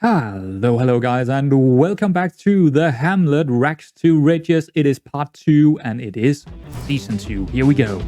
Hello guys, and welcome back to the Hamlet Rags to Riches. It is part 2 and it is season 2. Here we go.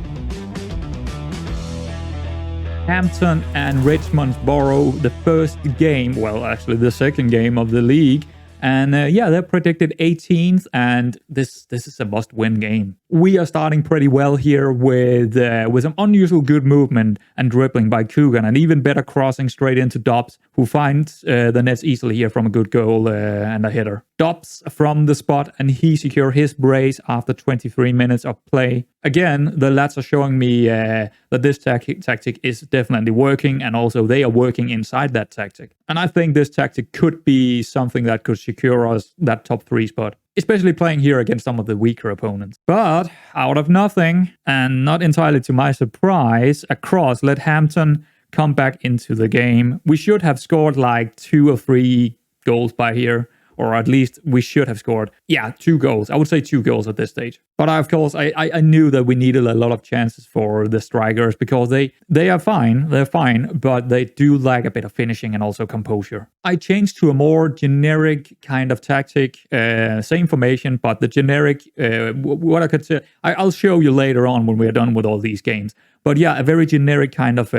Hampton and Richmond borrow the first game, well actually the second game of the league. And they're predicted 18th, and this is a must-win game. We are starting pretty well here with some unusual good movement and dribbling by Coogan, and even better crossing straight into Dobbs, who finds the nets easily here from a good goal and a header. Dobbs from the spot, and he secures his brace after 23 minutes of play. Again, the lads are showing me that this tactic is definitely working, and also they are working inside that tactic. And I think this tactic could be something that could secure us that top 3 spot, especially playing here against some of the weaker opponents. But out of nothing, and not entirely to my surprise, a cross let Hampton come back into the game. We should have scored like 2 or 3 goals by here. Or at least we should have scored. 2 goals. I would say 2 goals at this stage. But of course, I knew that we needed a lot of chances for the strikers because they are fine. They're fine, but they do lack a bit of finishing and also composure. I changed to a more generic kind of tactic. Same formation, but the generic, what I could say, I'll show you later on when we're done with all these games. But yeah, a very generic kind of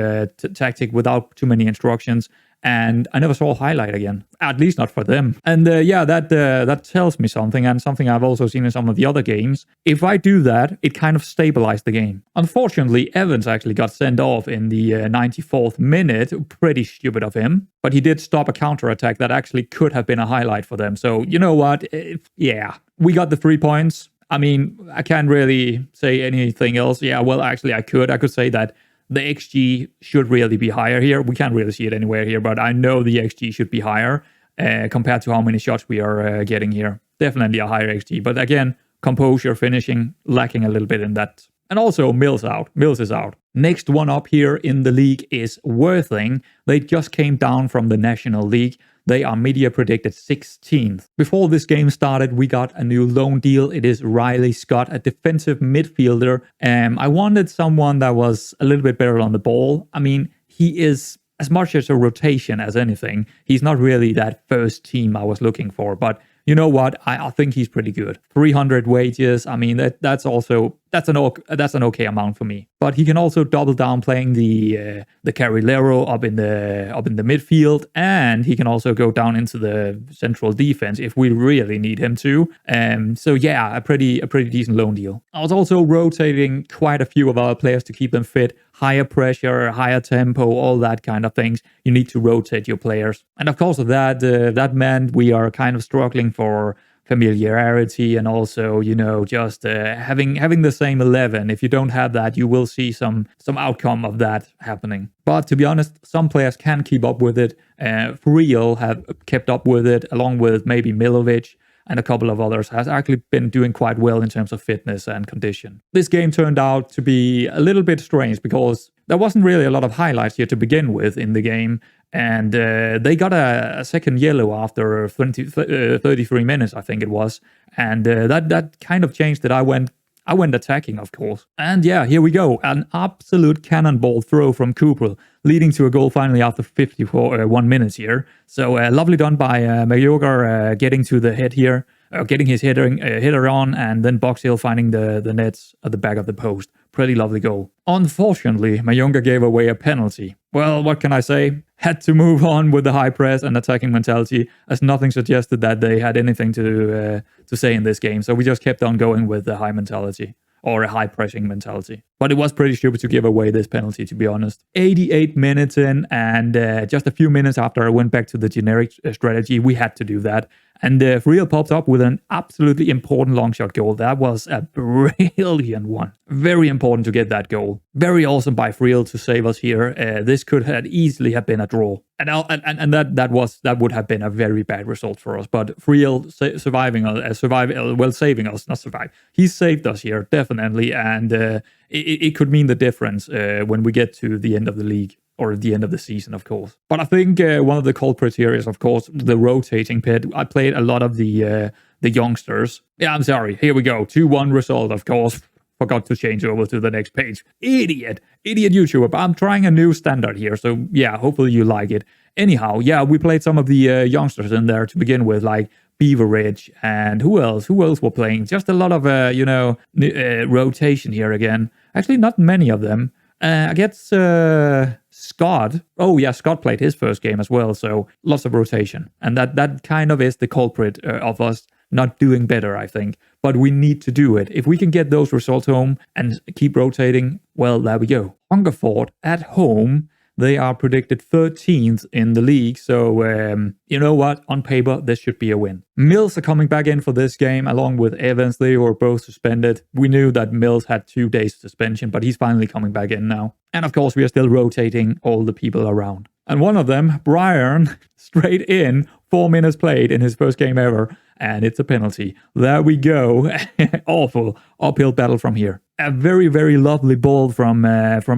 tactic without too many instructions. And I never saw a highlight again, at least not for them. And that tells me something, and something I've also seen in some of the other games. If I do that, it kind of stabilized the game. Unfortunately, Evans actually got sent off in the 94th minute. Pretty stupid of him. But he did stop a counterattack that actually could have been a highlight for them. So, you know what? We got the 3 points. I mean, I can't really say anything else. I could say that the XG should really be higher here. We can't really see it anywhere here, but I know the XG should be higher compared to how many shots we are getting here. Definitely a higher XG. But again, composure, finishing, lacking a little bit in that. And also Mills out. Mills is out. Next one up here in the league is Worthing. They just came down from the National League. They are media predicted 16th. Before this game started, we got a new loan deal. It is Riley Scott, a defensive midfielder. I wanted someone that was a little bit better on the ball. I mean, he is as much as a rotation as anything. He's not really that first team I was looking for, but you know what? I think he's pretty good. 300 wages. I mean, that's an okay amount for me. But he can also double down playing the carrilero up in the midfield, and he can also go down into the central defense if we really need him to. A pretty decent loan deal. I was also rotating quite a few of our players to keep them fit. Higher pressure, higher tempo, all that kind of things. You need to rotate your players. And of course, that meant we are kind of struggling for familiarity and also, just having the same 11. If you don't have that, you will see some outcome of that happening. But to be honest, some players can keep up with it. Friel have kept up with it, along with maybe Milovic. And a couple of others has actually been doing quite well in terms of fitness and condition. This game turned out to be a little bit strange because there wasn't really a lot of highlights here to begin with in the game. And they got a second yellow after 33 minutes, I think it was. And that kind of changed it. I went attacking, of course. And here we go. An absolute cannonball throw from Cooper, leading to a goal finally after 51 minutes here. So lovely done by Mayorga getting to the head here, getting his header on, and then Box Hill finding the nets at the back of the post. Pretty lovely goal. Unfortunately, Mayunga gave away a penalty. Well, what can I say? Had to move on with the high press and attacking mentality, as nothing suggested that they had anything to say in this game. So we just kept on going with the high mentality, or a high pressing mentality. But it was pretty stupid to give away this penalty, to be honest. 88 minutes in, and just a few minutes after I went back to the generic strategy, we had to do that. And Friel popped up with an absolutely important long shot goal. That was a brilliant one. Very important to get that goal. Very awesome by Friel to save us here. This could have easily have been a draw. And that would have been a very bad result for us. But Friel saving us, not survive. He saved us here, definitely. And it could mean the difference when we get to the end of the league. Or at the end of the season, of course. But I think one of the culprits here is, of course, the rotating pit. I played a lot of the youngsters. Yeah, I'm sorry. Here we go. 2-1 result, of course. forgot to change over to the next page. Idiot YouTuber. But I'm trying a new standard here, so yeah, hopefully you like it. Anyhow, yeah, we played some of the youngsters in there to begin with, like Beaveridge, and who else were playing? Just a lot of rotation here again. Actually, not many of them. I guess Scott. Oh yeah, Scott played his first game as well, so lots of rotation, and that kind of is the culprit of us not doing better, I think. But we need to do it. If we can get those results home and keep rotating, well, there we go. Hungerford at home. They are predicted 13th in the league, so you know what? On paper, this should be a win. Mills are coming back in for this game, along with Evans. They were both suspended. We knew that Mills had 2 days suspension, but he's finally coming back in now. And of course, we are still rotating all the people around. And one of them, Brian, straight in, 4 minutes played in his first game ever, and it's a penalty. There we go. Awful uphill battle from here. A very, very lovely ball from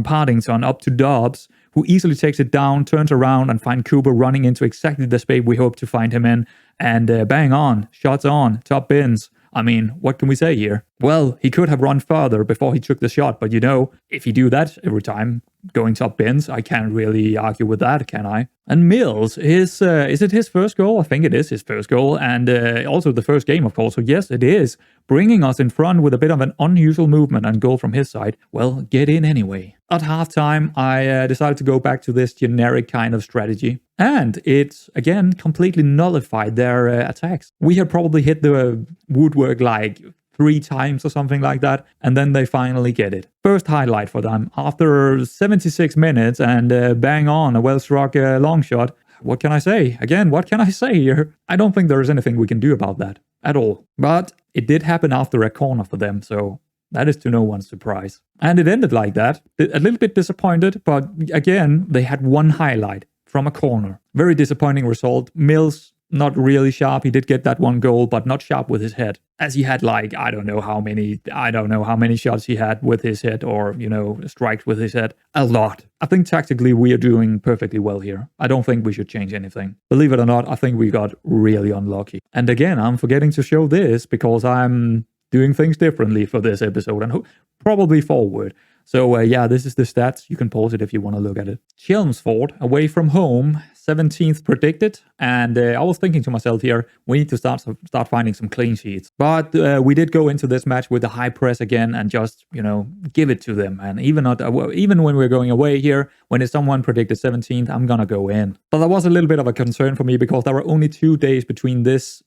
Partington up to Dobbs, who easily takes it down, turns around, and finds Cooper running into exactly the space we hope to find him in. And bang on, shots on, top bins. I mean, what can we say here? Well, he could have run further before he took the shot, but you know, if you do that every time, going top bins, I can't really argue with that, can I? And Mills, is it his first goal? I think it is his first goal, and also the first game, of course, so yes, it is. Bringing us in front with a bit of an unusual movement and goal from his side. Well, get in anyway. At halftime, I decided to go back to this generic kind of strategy. And it, again, completely nullified their attacks. We had probably hit the woodwork like 3 times or something like that, and then they finally get it. First highlight for them. After 76 minutes and bang on, a well-struck long shot. What can I say? Again, what can I say here? I don't think there is anything we can do about that at all. But it did happen after a corner for them, so that is to no one's surprise. And it ended like that. A little bit disappointed, but again, they had one highlight from a corner. Very disappointing result. Mills, not really sharp. He did get that one goal, but not sharp with his head. As he had like, I don't know how many shots he had with his head, or, you know, strikes with his head. A lot. I think tactically we are doing perfectly well here. I don't think we should change anything. Believe it or not, I think we got really unlucky. And again, I'm forgetting to show this because I'm doing things differently for this episode and probably forward. So yeah, this is the stats. You can pause it if you want to look at it. Chelmsford, away from home, 17th predicted. And I was thinking to myself here, we need to start finding some clean sheets. But we did go into this match with a high press again and just, you know, give it to them. And even when we're going away here, when it's someone predicted 17th, I'm going to go in. But that was a little bit of a concern for me because there were only 2 days between this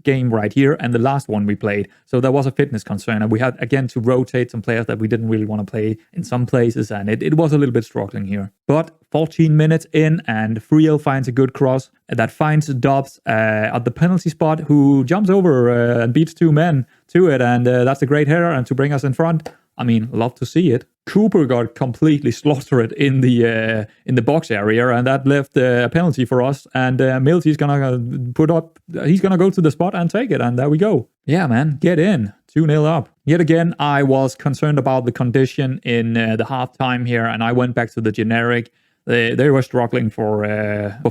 game right here and the last one we played. So there was a fitness concern. And we had, again, to rotate some players that we didn't really want to play in some places, and it was a little bit struggling here. But 14 minutes in, and Friel finds a good cross that finds Dobbs at the penalty spot, who jumps over and beats 2 men to it, and that's a great header, and to bring us in front. I mean, love to see it. Cooper got completely slaughtered in the box area, and that left a penalty for us. And Mills, he's gonna go to the spot and take it, and there we go. Yeah, man, get in. 2-0 up. Yet again, I was concerned about the condition in the halftime here, and I went back to the generic. They were struggling for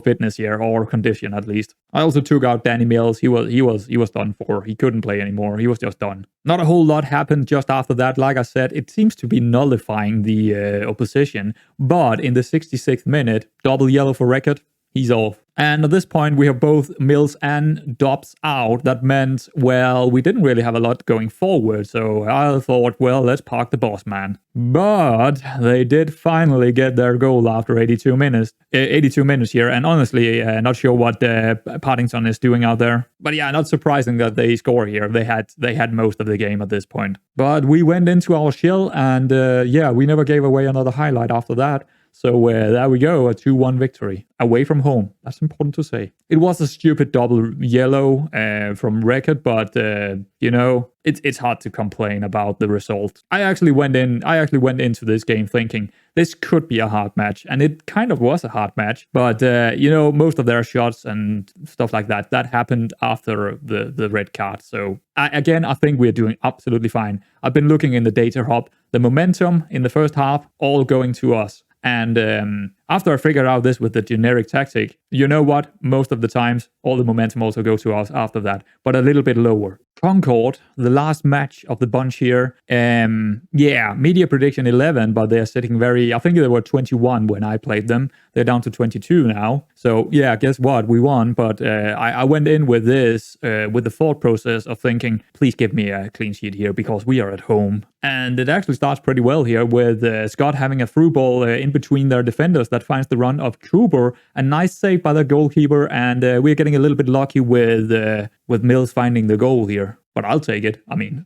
fitness here, or condition at least. I also took out Danny Mills. He was done for. He couldn't play anymore. He was just done. Not a whole lot happened just after that. Like I said, it seems to be nullifying the opposition. But in the 66th minute, double yellow for Record. He's off. And at this point, we have both Mills and Dobbs out. That meant, well, we didn't really have a lot going forward. So I thought, well, let's park the boss man. But they did finally get their goal after 82 minutes. 82 minutes here. And honestly, not sure what Partington is doing out there. But yeah, not surprising that they score here. They had most of the game at this point. But we went into our shell, and yeah, we never gave away another highlight after that. So there we go, a 2-1 victory. Away from home. That's important to say. It was a stupid double yellow from Record, but, you know, it's hard to complain about the result. I actually went into this game thinking this could be a hard match, and it kind of was a hard match. But, you know, most of their shots and stuff like that happened after the red card. So, I think we're doing absolutely fine. I've been looking in the data hub. The momentum in the first half, all going to us. And after I figured out this with the generic tactic, you know what? Most of the times, all the momentum also goes to us after that, but a little bit lower. Concord, the last match of the bunch here. Media prediction 11, but they're sitting I think they were 21 when I played them. They're down to 22 now. So yeah, guess what? We won, but I went in with this, with the thought process of thinking, please give me a clean sheet here because we are at home. And it actually starts pretty well here with Scott having a through ball in between their defenders that finds the run of Cooper. A nice save by the goalkeeper, and we're getting a little bit lucky with Mills finding the goal here. But I'll take it. I mean,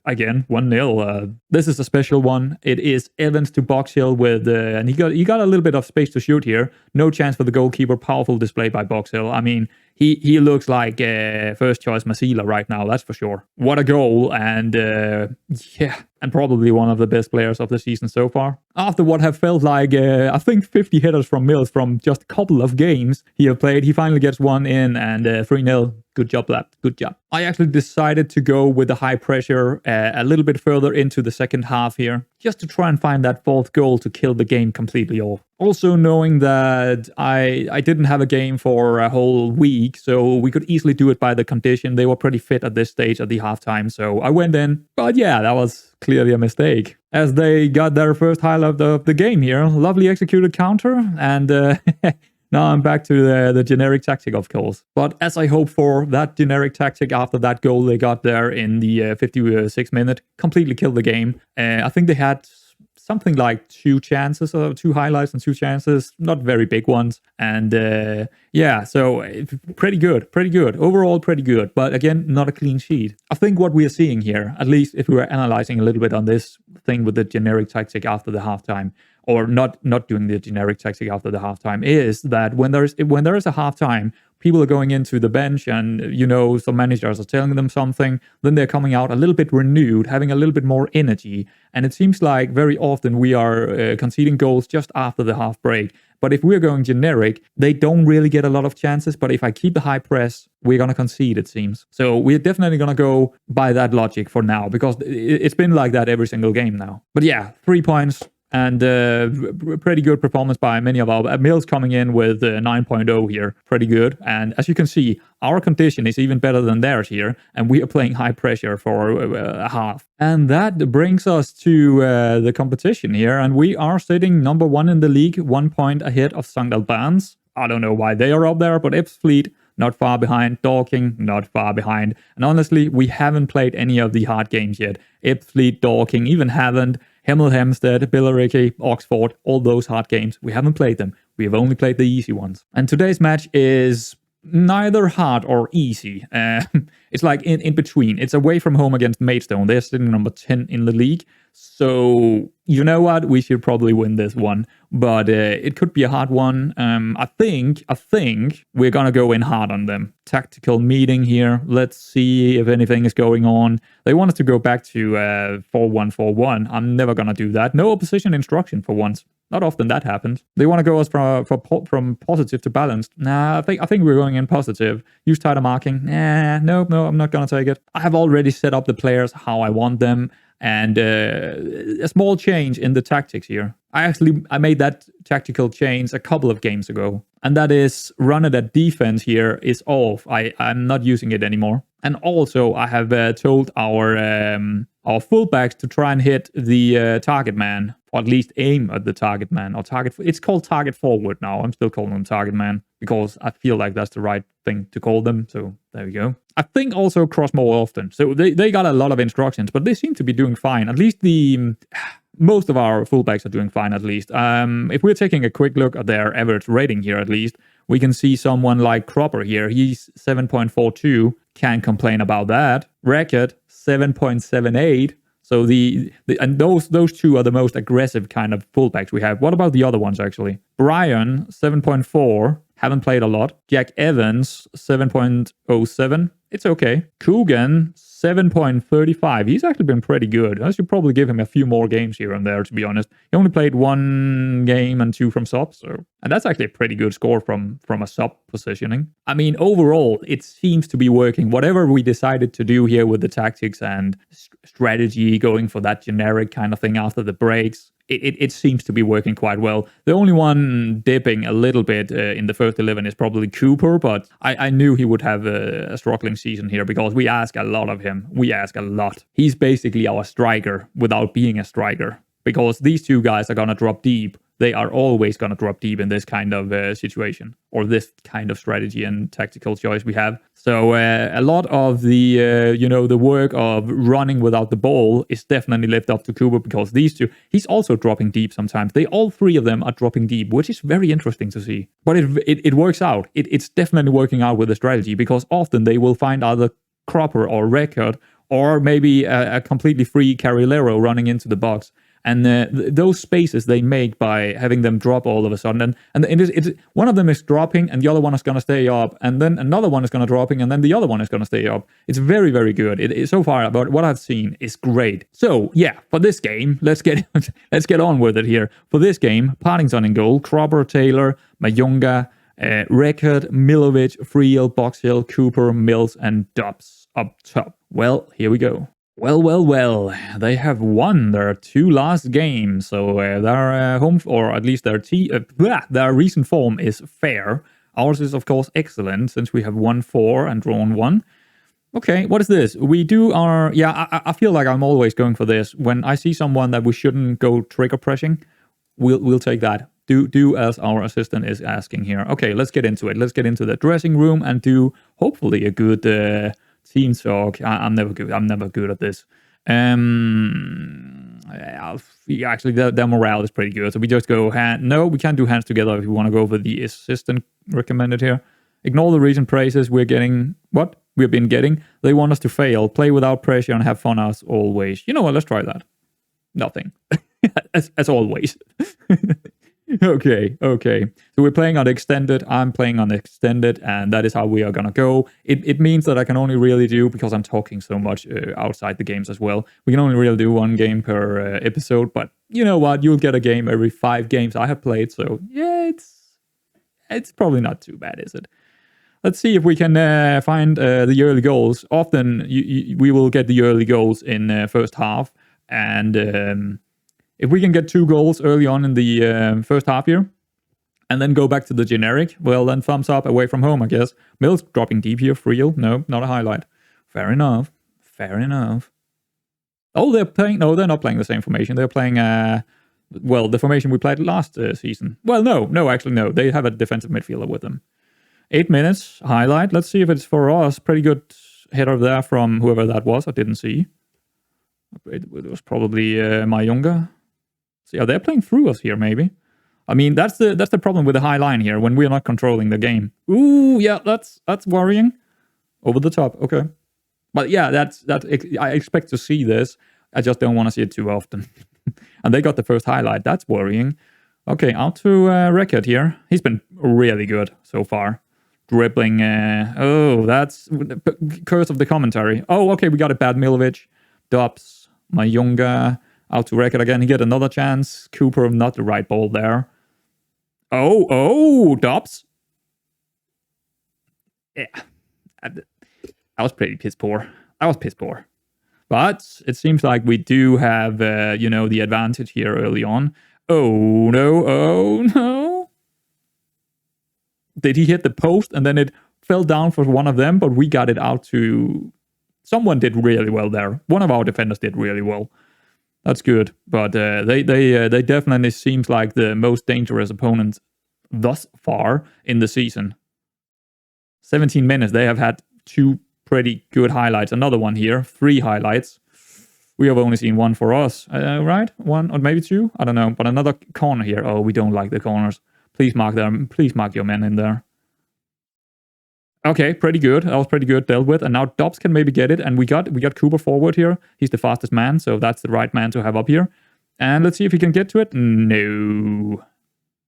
again, 1-0. This is a special one. It is Evans to Boxhill with, and he got a little bit of space to shoot here. No chance for the goalkeeper. Powerful display by Boxhill. I mean, he looks like first choice Masila right now. That's for sure. What a goal! And and probably one of the best players of the season so far. After what have felt like, I think 50 headers from Mills from just a couple of games he have played, he finally gets one in, and 3-0. Good job, lad. Good job. I actually decided to go with the high pressure a little bit further into the second half here, just to try and find that fourth goal to kill the game completely off. Also knowing that I didn't have a game for a whole week, so we could easily do it by the condition. They were pretty fit at this stage at the halftime, so I went in. But yeah, that was clearly a mistake, as they got their first highlight of the game here. Lovely executed counter, and now I'm back to the generic tactic, of course. But as I hoped for, that generic tactic after that goal they got there in the 56th minute completely killed the game. I think they had something like two highlights and two chances, not very big ones. And so pretty good. Overall, pretty good. But again, not a clean sheet. I think what we are seeing here, at least if we were analyzing a little bit on this thing with the generic tactic after the halftime, or not doing the generic tactic after the halftime, is that when there is a halftime, people are going into the bench and, some managers are telling them something, then they're coming out a little bit renewed, having a little bit more energy. And it seems like very often we are conceding goals just after the half break. But if we're going generic, they don't really get a lot of chances. But if I keep the high press, we're going to concede, it seems. So we're definitely going to go by that logic for now, because it's been like that every single game now. But yeah, 3 points. And pretty good performance by many of our Mills coming in with 9.0 here. Pretty good. And as you can see, our condition is even better than theirs here. And we are playing high pressure for a half. And that brings us to the competition here. And we are sitting number 1 in the league, 1 point ahead of St. Albans. I don't know why they are up there, but Ebbsfleet not far behind. Dorking, not far behind. And honestly, we haven't played any of the hard games yet. Ebbsfleet, Dorking, even haven't. Hemel Hempstead, Billericay, Oxford, all those hard games. We haven't played them. We have only played the easy ones. And today's match is neither hard or easy. It's like in between. It's away from home against Maidstone. They're sitting number 10 in the league. So, you know what? We should probably win this one. But it could be a hard one. I think we're going to go in hard on them. Tactical meeting here. Let's see if anything is going on. They want us to go back to 4-1-4-1. I'm never going to do that. No opposition instruction for once. Not often that happens. They want to go us from positive to balanced. Nah, I think we're going in positive. Use tighter marking. No, I'm not going to take it. I have already set up the players how I want them. And a small change in the tactics here. I made that tactical change a couple of games ago. And that is run it at defense here is off. I'm not using it anymore. And also I have told our fullbacks to try and hit the target man, or at least aim at the target man, or target. It's called target forward now. I'm still calling them target man because I feel like that's the right thing to call them. So there we go. I think also cross more often. So they got a lot of instructions, but they seem to be doing fine. At least most of our fullbacks are doing fine, at least. If we're taking a quick look at their average rating here, at least, we can see someone like Cropper here. He's 7.42. Can't complain about that. Racket, 7.78. So and those two are the most aggressive kind of fullbacks we have. What about the other ones, actually? Brian, 7.4. Haven't played a lot. Jack Evans, 7.07. It's okay. Coogan, 7.35. He's actually been pretty good. I should probably give him a few more games here and there, to be honest. He only played 1 game and 2 from subs. And that's actually a pretty good score from a sub positioning. I mean, overall, it seems to be working. Whatever we decided to do here with the tactics and strategy, going for that generic kind of thing after the breaks, it seems to be working quite well. The only one dipping a little bit in the first 11 is probably Cooper, but I knew he would have a struggling season here because we ask a lot of him. We ask a lot. He's basically our striker without being a striker because these two guys are going to drop deep. They are always going to drop deep in this kind of situation or this kind of strategy and tactical choice we have. So a lot of the, the work of running without the ball is definitely left up to Cooper because these two, he's also dropping deep sometimes. All three of them are dropping deep, which is very interesting to see. But it works out. It's definitely working out with the strategy because often they will find either Cropper or Record or maybe a completely free Carrilero running into the box. And those spaces they make by having them drop all of a sudden. And it's one of them is dropping and the other one is going to stay up. And then another one is going to dropping and then the other one is going to stay up. It's very, very good. So far, about what I've seen is great. So, yeah, for this game, let's get on with it here. For this game, Partington in goal, Cropper, Taylor, Mayunga, Record, Milovic, Friel, Boxhill, Cooper, Mills, and Dobbs up top. Well, here we go. Well, they have won their two last games, so their home, or at least their recent form is fair. Ours is, of course, excellent, since we have won 4 and drawn 1. Okay, what is this? We do our... Yeah, I feel like I'm always going for this. When I see someone that we shouldn't go trigger pressing, we'll take that. Do as our assistant is asking here. Okay, let's get into it. Let's get into the dressing room and do, hopefully, a good... team talk. I'm never good. I'm never good at this. Actually, their morale is pretty good. So we just go No, we can't do hands together if we want to go for the assistant recommended here. Ignore the recent praises we're getting. What we've been getting. They want us to fail. Play without pressure and have fun as always. You know what? Let's try that. Nothing. as always. Okay. So we're playing on extended. I'm playing on extended, and that is how we are gonna go. It means that I can only really do, because I'm talking so much outside the games as well, we can only really do 1 game per episode, but you know what? You'll get a game every 5 games I have played, so yeah, it's probably not too bad, is it? Let's see if we can find the early goals. Often we will get the early goals in first half, and if we can get 2 goals early on in the first half here, and then go back to the generic, well, then thumbs up away from home, I guess. Mills dropping deep here. Friel, no, not a highlight. Fair enough. Oh, they're playing... No, they're not playing the same formation. They're playing, the formation we played last season. Well, no, actually, no. They have a defensive midfielder with them. 8 minutes, highlight. Let's see if it's for us. Pretty good header there from whoever that was. I didn't see. It was probably Mayunga. So yeah, they're playing through us here, maybe. I mean, that's the problem with the high line here, when we're not controlling the game. Ooh, yeah, that's worrying. Over the top, okay. But yeah, I expect to see this. I just don't want to see it too often. And they got the first highlight. That's worrying. Okay, out to Record here. He's been really good so far. Dribbling. That's curse of the commentary. Oh, okay, we got it bad. Milovic, Dobbs, Mayunga. Out to Record again. He get another chance. Cooper, not the right ball there. Oh, Dobbs. Yeah. I was pretty piss poor. But it seems like we do have, the advantage here early on. Oh, no. Did he hit the post and then it fell down for one of them, but we got it out to... Someone did really well there. One of our defenders did really well. That's good, but they definitely seems like the most dangerous opponent thus far in the season. 17 minutes, they have had 2 pretty good highlights. Another one here, 3 highlights. We have only seen 1 for us, right? 1 or maybe 2, I don't know. But another corner here. Oh, we don't like the corners. Please mark them. Please mark your men in there. Okay, pretty good. That was pretty good dealt with. And now Dobbs can maybe get it. And we got Cooper forward here. He's the fastest man, so that's the right man to have up here. And let's see if he can get to it. No.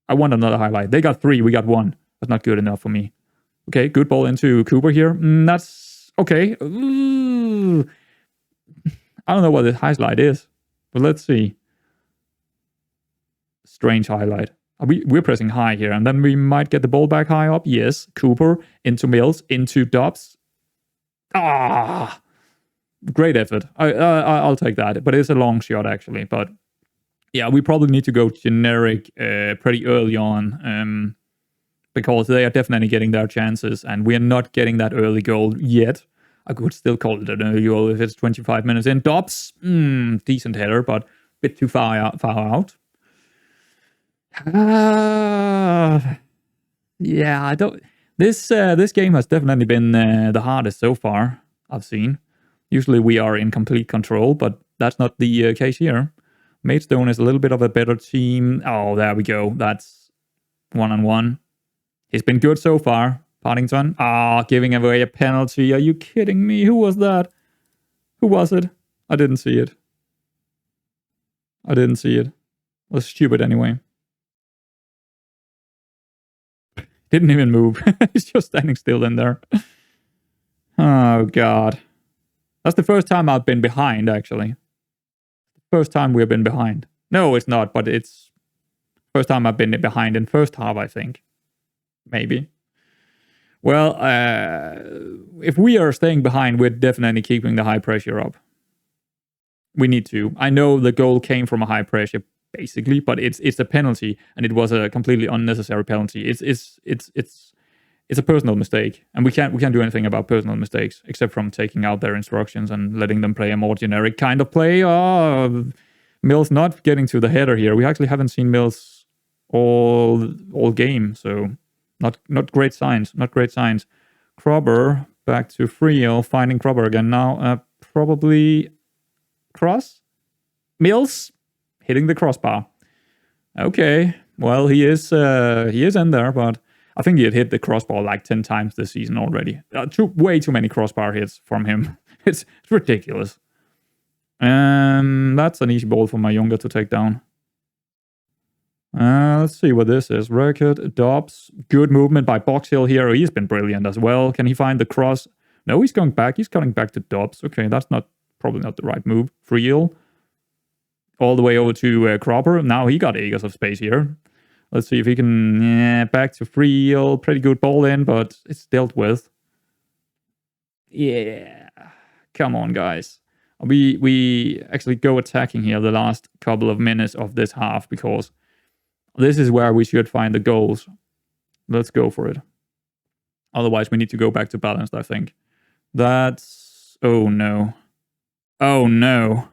I want another highlight. They got 3, we got 1. That's not good enough for me. Okay, good ball into Cooper here. That's okay. Ooh. I don't know what this highlight is, but let's see. Strange highlight. We're pressing high here, and then we might get the ball back high up. Yes, Cooper into Mills, into Dobbs. Great effort. I'll take that, but it's a long shot actually. But Yeah, we probably need to go generic pretty early on, because they are definitely getting their chances, and we are not getting that early goal yet. I could still call it an early goal if it's 25 minutes in. Dobbs, decent header, but a bit too far out. Yeah, I don't. This game has definitely been the hardest so far I've seen. Usually we are in complete control, but that's not the case here. Maidstone is a little bit of a better team. Oh, there we go. That's 1-on-1. He's been good so far. Partington. Giving away a penalty. Are you kidding me? Who was that? Who was it? I didn't see it. It was stupid anyway. Didn't even move. He's just standing still in there. Oh, God. That's the first time I've been behind, actually. First time we've been behind. No, it's not, but it's first time I've been behind in first half, I think. Maybe. Well, if we are staying behind, we're definitely keeping the high pressure up. We need to. I know the goal came from a high pressure, basically, but it's a penalty, and it was a completely unnecessary penalty. It's a personal mistake, and we can't do anything about personal mistakes except from taking out their instructions and letting them play a more generic kind of play. Mills not getting to the header here. We actually haven't seen Mills all game, so not great signs. Not great signs. Crobber back to Friel, finding Crobber again now. Probably cross. Mills hitting the crossbar. Okay, well he is in there, but I think he had hit the crossbar like 10 times this season already. Way too many crossbar hits from him. It's ridiculous. That's an easy ball for my younger to take down. Let's see what this is. Record, Dobbs. Good movement by Boxhill here. He's been brilliant as well. Can he find the cross? No, he's going back. He's cutting back to Dobbs. Okay, that's probably not the right move. Friel. All the way over to Cropper. Now he got acres of space here. Let's see if he can... back to Friel. Pretty good ball in, but it's dealt with. Yeah. Come on, guys. We actually go attacking here the last couple of minutes of this half, because this is where we should find the goals. Let's go for it. Otherwise, we need to go back to balanced, I think. That's... Oh, no. Oh, no.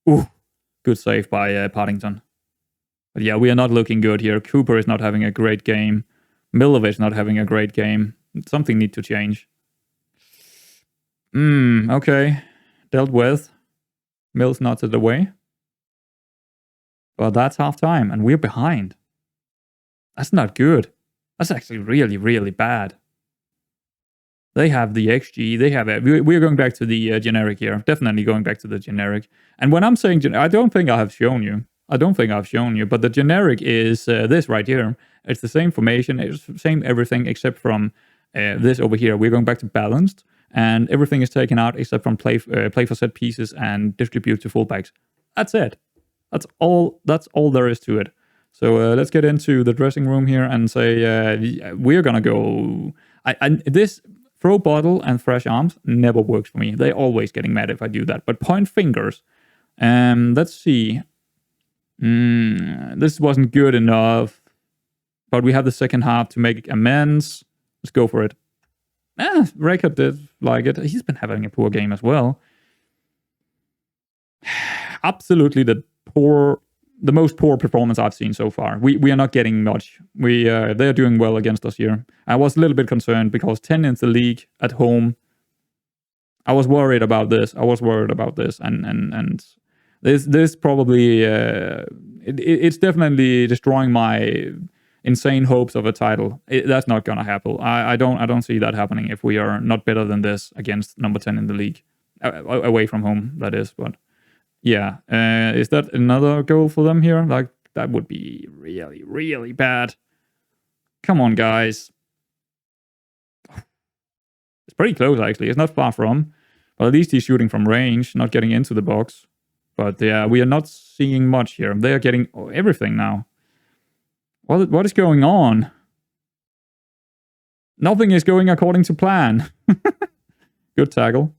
Ooh. Good save by Partington. But yeah, we are not looking good here. Cooper is not having a great game. Milovic not having a great game. Something needs to change. Okay. Dealt with. Mills knotted away. But that's half time, and we're behind. That's not good. That's actually really, really bad. They have the XG. They have it. We're going back to the generic here. Definitely going back to the generic. And when I'm saying I don't think I have shown you. But the generic is this right here. It's the same formation. It's the same everything except from this over here. We're going back to balanced. And everything is taken out except from play for set pieces and distribute to fullbacks. That's it. That's all there is to it. So let's get into the dressing room here and say we're going to go... This throw bottle and fresh arms never works for me. They're always getting mad if I do that. But point fingers. Let's see. This wasn't good enough. But we have the second half to make amends. Let's go for it. Record did like it. He's been having a poor game as well. Absolutely the most poor performance I've seen so far. We are not getting much. They're doing well against us here. I was a little bit concerned because 10 in the league at home. I was worried about this. And this probably it's definitely destroying my insane hopes of a title. That's not gonna happen. I don't see that happening if we are not better than this against number 10 in the league, away from home. That is, but yeah, is that another goal for them here? Like that would be really, really bad. Come on, guys. It's pretty close actually. It's not far from. Well, at least he's shooting from range, not getting into the box. But yeah, we are not seeing much here. They are getting everything now. What is going on? Nothing is going according to plan. Good tackle.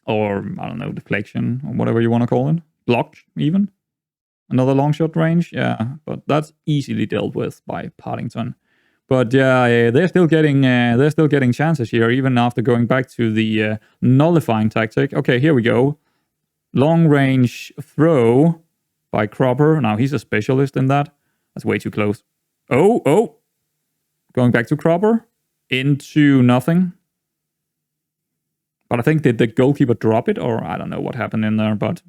Or, I don't know, deflection, or whatever you want to call it. Block, even. Another long shot range, yeah, but that's easily dealt with by Paddington. But yeah, they're still getting chances here, even after going back to the nullifying tactic. Okay, here we go. Long range throw by Cropper. Now he's a specialist in that. That's way too close. Oh, going back to Cropper into nothing. But I think did the goalkeeper drop it, or I don't know what happened in there, but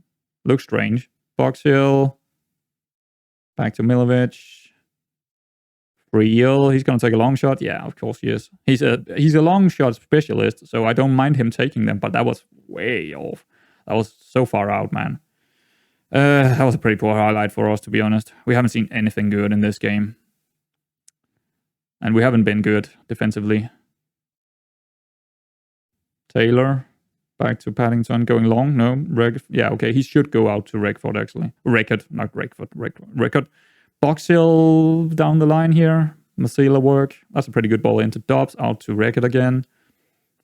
looks strange. Box Hill. Back to Milovic. Real. He's going to take a long shot. Yeah, of course he is. He's a long shot specialist, so I don't mind him taking them, but that was way off. That was so far out, man. That was a pretty poor highlight for us, to be honest. We haven't seen anything good in this game. And we haven't been good defensively. Taylor. Back to Paddington, going long. No, yeah, okay. He should go out to Reckford, actually. Record, not Reckford. Record. Box Hill down the line here. Masila work. That's a pretty good ball into Dobbs. Out to Record again.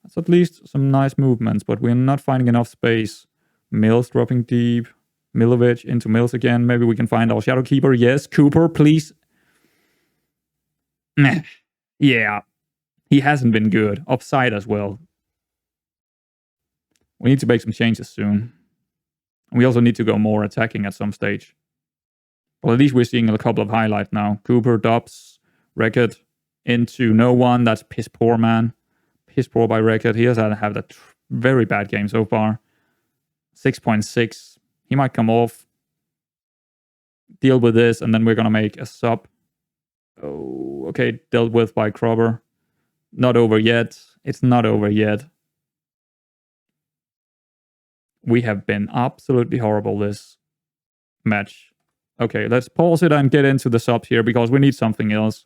That's at least some nice movements, but we're not finding enough space. Mills dropping deep. Milovic into Mills again. Maybe we can find our shadow keeper. Yes, Cooper, please. Yeah. He hasn't been good. Offside as well. We need to make some changes soon. We also need to go more attacking at some stage. Well, at least we're seeing a couple of highlights now. Cooper, Dobbs, Record, into no one. That's piss poor, man. Piss poor by Record. He has had a very bad game so far. 6.6. He might come off. Deal with this, and then we're going to make a sub. Oh, okay. Dealt with by Crobber. Not over yet. It's not over yet. We have been absolutely horrible this match. Okay, let's pause it and get into the subs here because we need something else.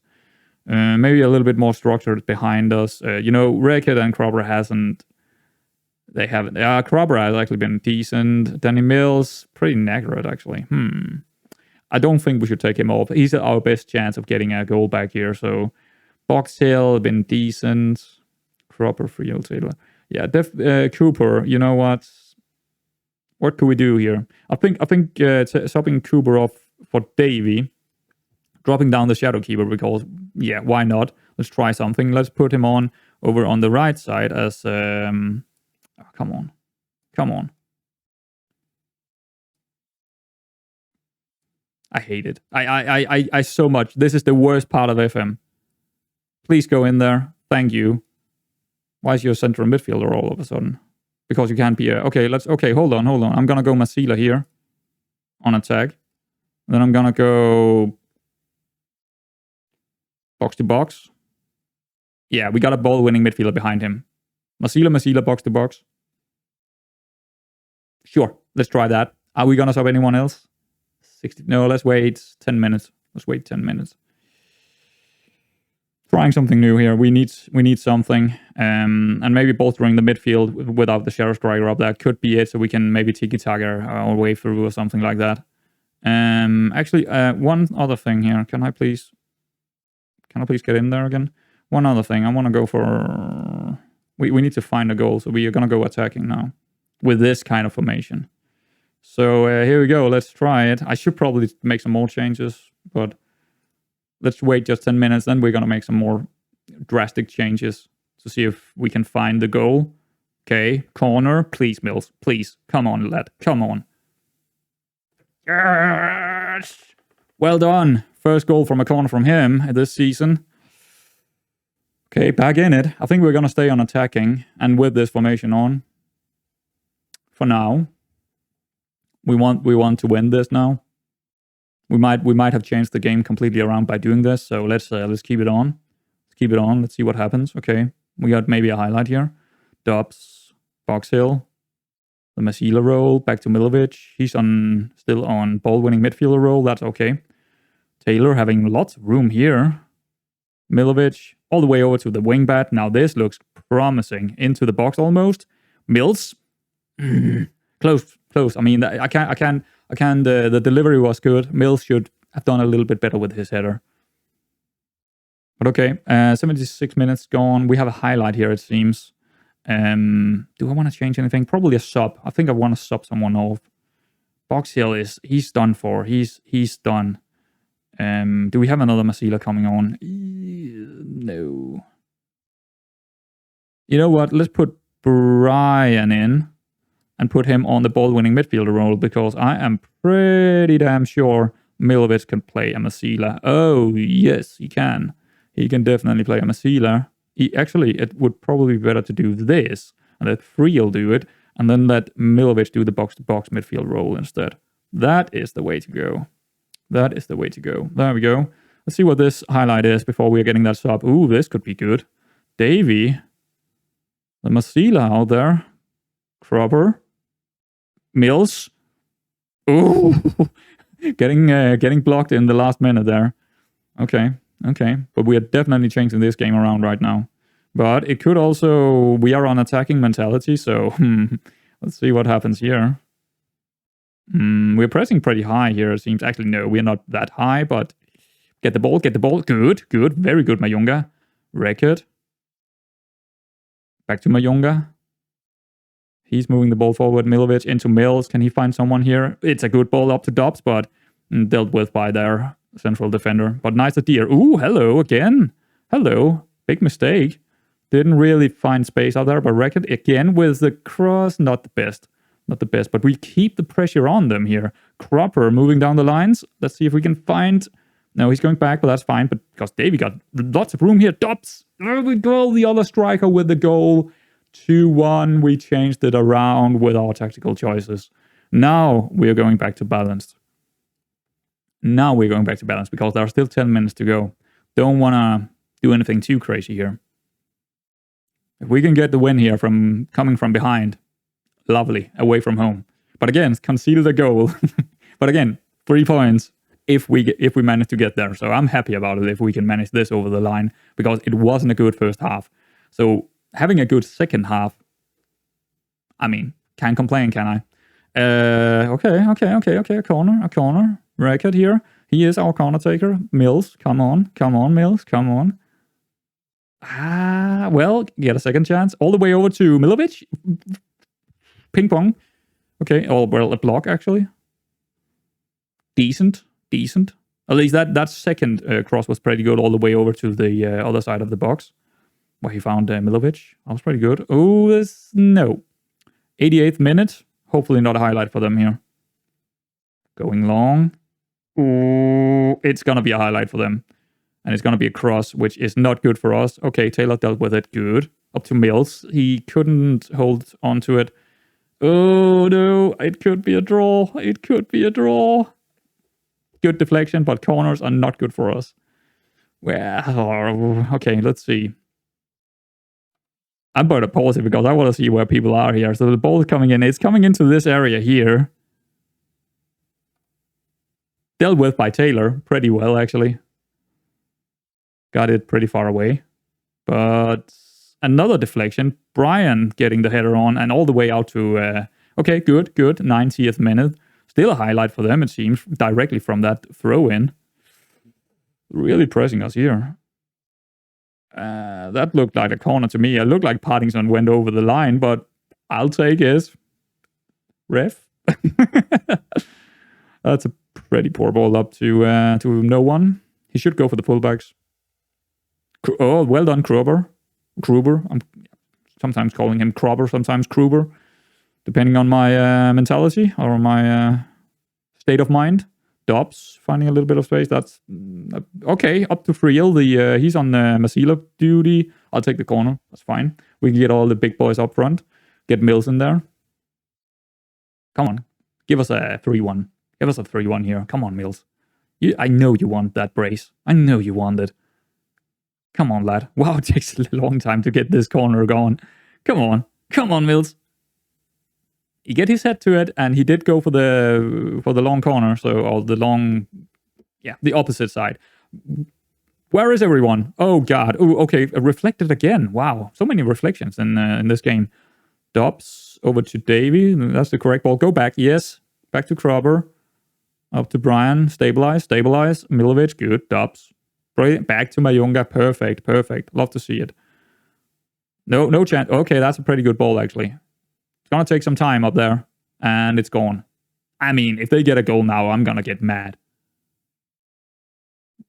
Maybe a little bit more structured behind us. Record and Crobber hasn't. They haven't. Crobber has actually been decent. Danny Mills, pretty knackered actually. I don't think we should take him off. He's our best chance of getting a goal back here. So, Box Hill been decent. Crobber, Friel, Taylor. Yeah, Cooper. You know what? What could we do here? I think swapping Cooper off for Davy, dropping down the shadow keeper because yeah, why not? Let's try something. Let's put him on over on the right side as come on. I hate it. I so much. This is the worst part of FM. Please go in there. Thank you. Why is your central midfielder all of a sudden? Because you can't be okay, hold on. I'm gonna go Masila here on attack. Then I'm gonna go box to box. Yeah, we got a ball winning midfielder behind him. Masila, box to box. Sure, let's try that. Are we gonna sub anyone else? 60. No, let's wait 10 minutes. Trying something new here. We need something. And maybe bolstering the midfield without the Sheriff Striker up there could be it, so we can maybe tiki-taka our way through or something like that. Actually, one other thing here. Can I please get in there again? One other thing. I want to go for... We need to find a goal, so we are going to go attacking now with this kind of formation. So here we go. Let's try it. I should probably make some more changes, but let's wait just 10 minutes. Then we're going to make some more drastic changes to see if we can find the goal. Okay, corner. Please, Mills. Please. Come on, lad. Come on. Yes! Well done. First goal from a corner from him this season. Okay, back in it. I think we're going to stay on attacking and with this formation on. For now. We want to win this now. We might have changed the game completely around by doing this. So let's keep it on. Let's see what happens. Okay, we got maybe a highlight here. Dobbs, Box Hill, the Masila role, back to Milovic. He's still on ball-winning midfielder role. That's okay. Taylor having lots of room here. Milovic all the way over to the wingback. Now this looks promising. Into the box almost. Mills, close. I mean, I can't. The delivery was good. Mills should have done a little bit better with his header. But okay, 76 minutes gone. We have a highlight here, it seems. Do I want to change anything? Probably a sub. I think I want to sub someone off. Box Hill he's done for. He's done. Do we have another Masila coming on? No. You know what? Let's put Brian in and put him on the ball-winning midfielder role, because I am pretty damn sure Milovic can play a Masila. Oh, yes, he can. He can definitely play a Masila. It would probably be better to do this, and let Friel do it, and then let Milovic do the box-to-box midfield role instead. That is the way to go. That is the way to go. There we go. Let's see what this highlight is before we're getting that sub. Ooh, this could be good. Davy. The Masila out there. Crubber. Mills. Ooh. getting blocked in the last minute there. Okay. But we are definitely changing this game around right now. But it could also... We are on attacking mentality, so... let's see what happens here. We're pressing pretty high here, it seems. Actually, no, we're not that high, but... Get the ball. Good. Very good, Mayunga. Record. Back to Mayunga. He's moving the ball forward. Milovic into Mills. Can he find someone here? It's a good ball up to Dobbs, but dealt with by their central defender. But nice idea. Ooh, hello again. Hello. Big mistake. Didn't really find space out there, but Record again with the cross. Not the best. But we keep the pressure on them here. Cropper moving down the lines. Let's see if we can find... No, he's going back, but that's fine. But because Davy got lots of room here. Dobbs. There we go. The other striker with the goal. 2-1. We changed it around with our tactical choices. Now we're going back to balance. Because there are still 10 minutes to go. Don't want to do anything too crazy here. If we can get the win here from coming from behind, lovely, away from home. But again, conceded a goal. But again, 3 points if we manage to get there. So I'm happy about it if we can manage this over the line, because it wasn't a good first half. So having a good second half, I mean, can't complain, can I? Okay. A corner. Record here. He is our corner taker. Mills, come on, Mills, come on. Well, get a second chance. All the way over to Milovic. Ping pong. Okay, a block actually. Decent. At least that second cross was pretty good, all the way over to the other side of the box, where he found Milovic. That was pretty good. Oh, no. 88th minute. Hopefully not a highlight for them here. Going long. Ooh, it's going to be a highlight for them. And it's going to be a cross, which is not good for us. Okay, Taylor dealt with it. Good. Up to Mills. He couldn't hold on to it. Oh, no. It could be a draw. Good deflection, but corners are not good for us. Well, okay, let's see. I'm about to pause it because I want to see where people are here. So the ball is coming in. It's coming into this area here. Dealt with by Taylor pretty well, actually. Got it pretty far away. But another deflection. Brian getting the header on and all the way out to... okay, good. 90th minute. Still a highlight for them, it seems, directly from that throw-in. Really pressing us here. That looked like a corner to me. It looked like Partington went over the line, but I'll take it. Ref. That's a pretty poor ball up to no one. He should go for the fullbacks. Oh, well done, Gruber. I'm sometimes calling him Crobber, sometimes Gruber, depending on my mentality or my state of mind. Dobbs finding a little bit of space. That's okay. Up to Friel. He's on Masila duty. I'll take the corner. That's fine. We can get all the big boys up front. Get Mills in there. Come on. Give us a 3-1. Give us a 3-1 here. Come on, Mills. I know you want that brace. I know you want it. Come on, lad. Wow, it takes a long time to get this corner going. Come on, Mills. He get his head to it, and he did go for the long corner. So, the opposite side. Where is everyone? Oh God. Oh, okay. Reflected again. Wow, so many reflections in this game. Dobbs over to Davy. That's the correct ball. Go back. Yes. Back to Crobber. Up to Brian. Stabilize. Milovic. Good. Dobbs. Brilliant. Back to Mayunga. Perfect. Love to see it. No chance. Okay, that's a pretty good ball, actually. It's going to take some time up there. And it's gone. I mean, if they get a goal now, I'm gonna get mad.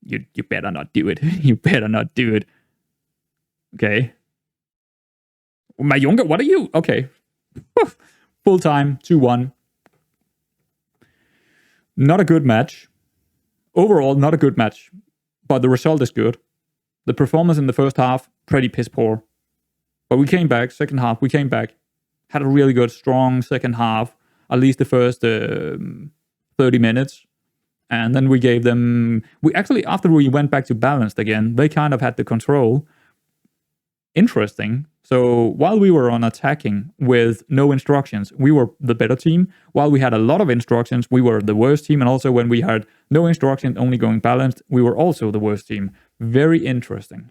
You better not do it. You better not do it. Okay. My younger, what are you? Okay. Full time, 2-1. Not a good match. Overall, not a good match. But the result is good. The performance in the first half, pretty piss poor. But we came back, second half, we came back. Had a really good, strong second half. At least the first 30 minutes. And then we gave them... after we went back to balanced again, they kind of had the control. Interesting. So while we were on attacking with no instructions, we were the better team. While we had a lot of instructions, we were the worst team. And also when we had no instructions, only going balanced, we were also the worst team. Very interesting.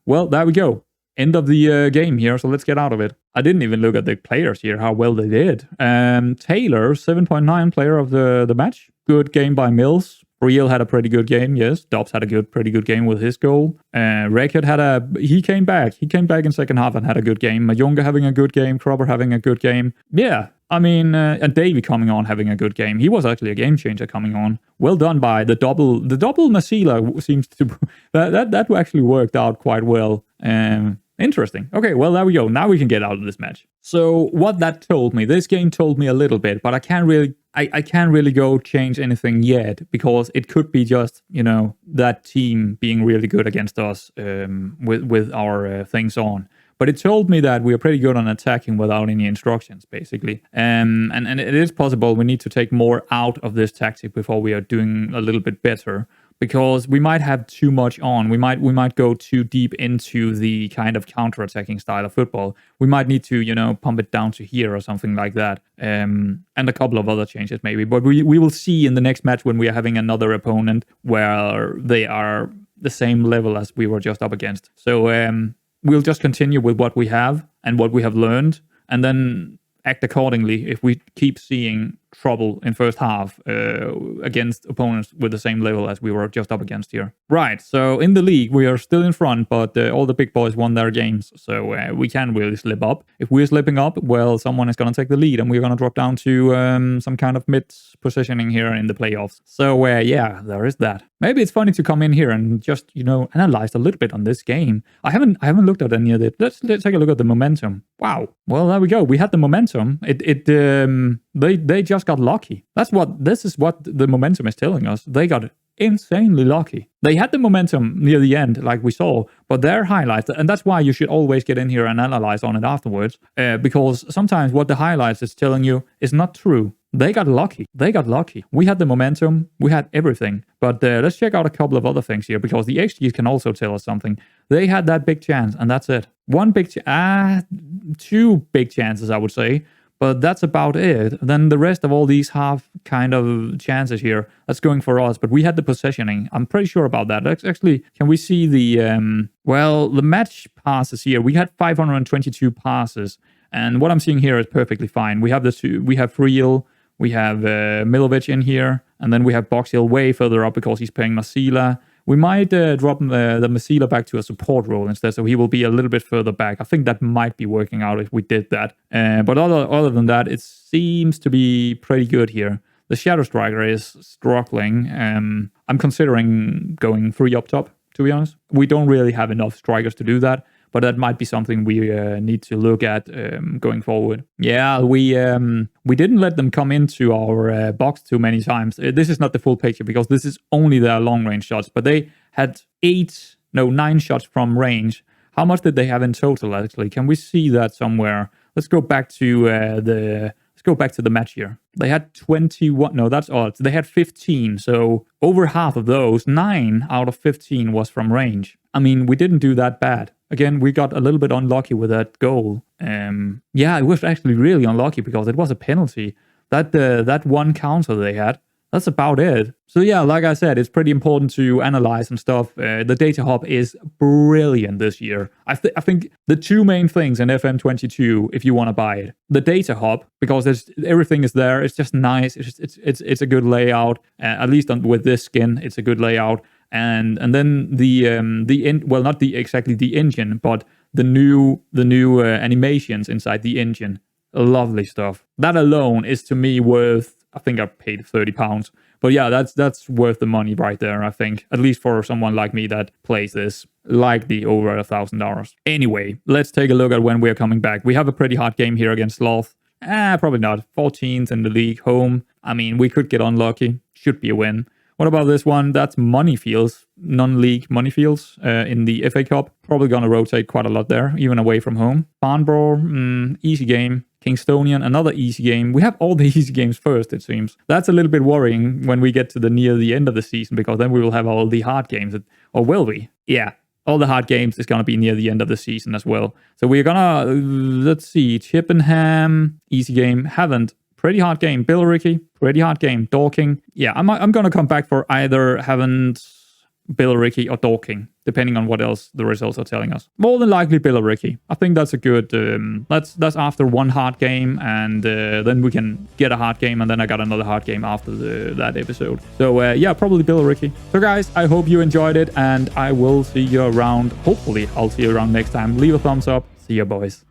Well, there we go. End of the game here, so let's get out of it. I didn't even look at the players here, how well they did. Taylor, 7.9 player of the match. Good game by Mills. Real had a pretty good game, yes. Dobbs had a pretty good game with his goal. Record he came back. He came back in second half and had a good game. Mayunga having a good game. Crobber having a good game. Yeah, I mean, and Davey coming on having a good game. He was actually a game changer coming on. Well done by the double. The double Masila seems to... that actually worked out quite well. Interesting. Okay, well, there we go. Now we can get out of this match. So what that told me, this game told me a little bit, but I can't really go change anything yet, because it could be just, that team being really good against us with our things on. But it told me that we are pretty good on attacking without any instructions, basically. And it is possible we need to take more out of this tactic before we are doing a little bit better. Because we might have too much on. We might go too deep into the kind of counter-attacking style of football. We might need to, pump it down to here or something like that. And a couple of other changes maybe. But we will see in the next match when we are having another opponent where they are the same level as we were just up against. So we'll just continue with what we have and what we have learned. And then act accordingly if we keep seeing trouble in first half against opponents with the same level as we were just up against here. Right, so in the league we are still in front, but all the big boys won their games, so we can't really slip up. If we're slipping up, well, someone is going to take the lead and we're going to drop down to some kind of mid positioning here in the playoffs. So yeah, there is that. Maybe it's funny to come in here and just, analyze a little bit on this game. I haven't looked at any of it. Let's take a look at the momentum. Wow. Well, there we go. We had the momentum. They just got lucky. This is what the momentum is telling us. They got insanely lucky. They had the momentum near the end, like we saw, but their highlights, and that's why you should always get in here and analyze on it afterwards, because sometimes what the highlights is telling you is not true. They got lucky. We had the momentum. We had everything. But let's check out a couple of other things here, because the XGs can also tell us something. They had that big chance, and that's it. Two big chances, I would say. But that's about it. Then the rest of all these half kind of chances here, that's going for us. But we had the possessioning. I'm pretty sure about that. Actually, can we see the the match passes here? We had 522 passes. And what I'm seeing here is perfectly fine. We have we have Friel, we have Milovic in here, and then we have Box Hill way further up because he's playing Masila. We might drop the Masila back to a support role instead, so he will be a little bit further back. I think that might be working out if we did that. But other than that, it seems to be pretty good here. The Shadow Striker is struggling. I'm considering going 3 up top, to be honest. We don't really have enough strikers to do that, but that might be something we need to look at going forward. Yeah, we didn't let them come into our box too many times. This is not the full picture because this is only their long-range shots, but they had 9 shots from range. How much did they have in total, actually? Can we see that somewhere? Let's go back to the match here. They had 21. No, that's odd. They had 15. So over half of those, 9 out of 15 was from range. I mean, we didn't do that bad. Again, we got a little bit unlucky with that goal. Yeah, it was actually really unlucky because it was a penalty. That one counter they had, that's about it. So yeah, like I said, it's pretty important to analyze and stuff. The data hub is brilliant this year. I think the two main things in FM22, if you want to buy it, the data hub, because everything is there. It's just nice. It's a good layout. At least with this skin, it's a good layout. And then not exactly the engine, but the new animations inside the engine. Lovely stuff. That alone is to me worth, I think I paid £30. But yeah, that's worth the money right there, I think. At least for someone like me that plays this likely over $1,000. Anyway, let's take a look at when we're coming back. We have a pretty hard game here against Sloth. Probably not. 14th in the league, home. I mean, we could get unlucky. Should be a win. What about this one? That's Moneyfields, non-league Moneyfields in the FA Cup. Probably going to rotate quite a lot there, even away from home. Farnborough, easy game. Kingstonian, another easy game. We have all the easy games first, it seems. That's a little bit worrying when we get to near the end of the season, because then we will have all the hard games. Or will we? Yeah, all the hard games is going to be near the end of the season as well. So we're going to, let's see, Chippenham, easy game. Havant, pretty hard game. Billericay, pretty hard game. Dorking, yeah, I'm going to come back for either Havant, Billericay or Dorking, depending on what else the results are telling us. More than likely Billericay. I think that's a good, that's after one hard game, and then we can get a hard game, and then I got another hard game after that episode. So yeah, probably Billericay. So guys, I hope you enjoyed it, and I will see you around. Hopefully I'll see you around next time. Leave a thumbs up. See you boys.